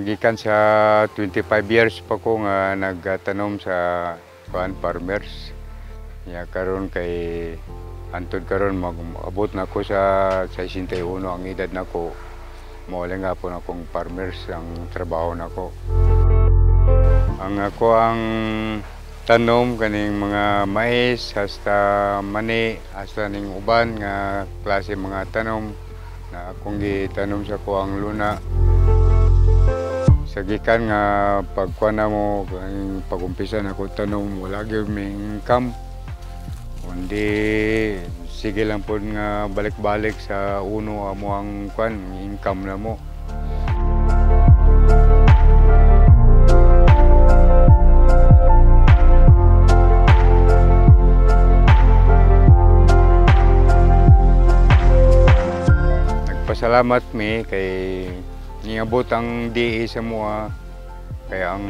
Gikan sa 25 years pa ko nga nagtanom sa farmers. Karon kay antud karon mag-abot na ko sa 61 ang edad nako. Mao nga po akong farmers ang trabaho nako. Ang ako ang tanom kaning mga mais hasta mani hasta ning uban nga klase mga tanom na akong gitanom sa kuang luna. Sa gikan nga pagkuan na mo pag-umpisa na ko tanom wala gyud may income. Kundi sige lang po nga balik-balik sa uno amo ang kuan income na mo. Nagpasalamat mi kay niabot ang DA sa mua kaya ang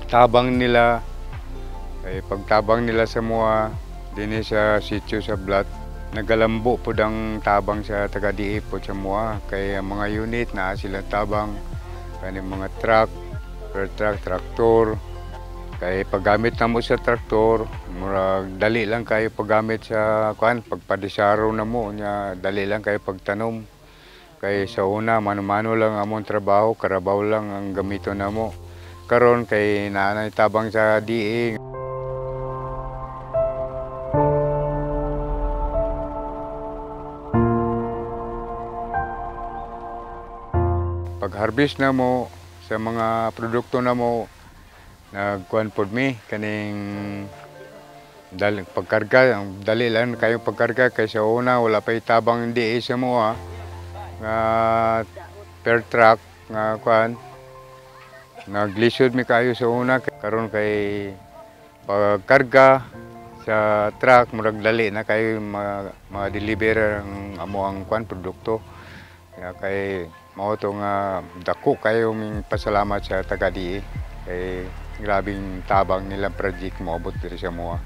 tabang nila kay pagtabang nila sa mua dinhi sa sitio sa Blat nagalambo po ang tabang sa taga DA po sa mua kay ang mga unit na sila tabang kani mga truck per truck traktor kay paggamit na mo sa traktor murag dali lang kayo paggamit sa kuan pagpadisaro na mo nya dali lang kayo pagtanom. Kay sa una, mano-mano lang among trabaho, karabaw lang ang gamito na mo. Karon kay naanay tabang sa DA. Pag-harvest na mo sa mga produkto na mo, nagkuhan po mi, kaning pagkarga, dali lang kayo pagkarga. Kay sa una, wala pa itabang DA sa mo nga per truck nga kuan naglisod mi kayo sa una karon kay pagkarga sa truck murag dali na kayo ma-deliver ang amo ang kuan produkto kay mao to nga dako kayo ming pasalamat sa taga DA kay grabing tabang nilang project moabot diri sa moa.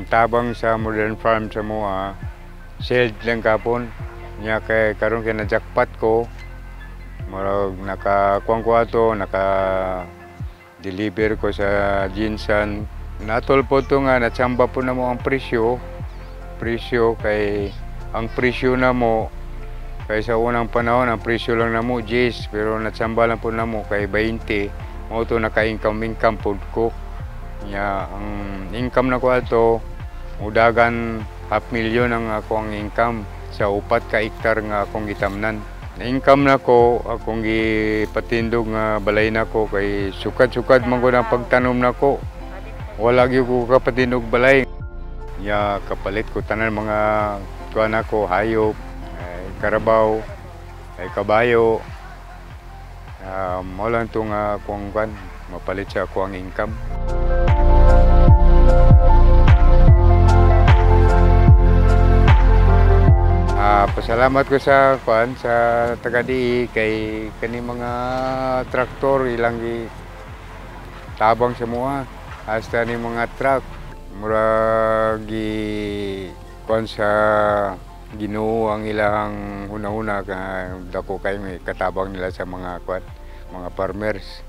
Tabang sa modern farm sa mua, sold lang kapon. Nya kay karon kay na-jackpot ko. Murag nakakuan ko ato, naka-deliver ko sa Jinsan. Natol po to nga natsamba po na mo ang presyo. Presyo kay ang presyo na mo kay sa unang panahon ang presyo lang na mo 10 pero natsamba lang po na mo kay 20. Mao to naka-income pod ko. Nya ang income na ko ato udagan 500,000 ang akong income sa 4 ka hektar nga akong gitamnan. Na-income na ko akong gipatindog nga balay na ko kay sukad-sukad man ko ang pagtanom na ko. Wala gyud ko kapatindog balay. Ya kapalit ko tanan mga kuan ako hayop, karabaw, kabayo. Mao lang to nga akong kuan mapalit sa akong income. Pasalamat ko sa kuan sa taga DA kay kani mga traktor ilang tabang sa mua hasta ni mga truck murag kuan sa Ginoo ang ilang una-una ka dako kay may katabang nila sa mga kuan mga farmers.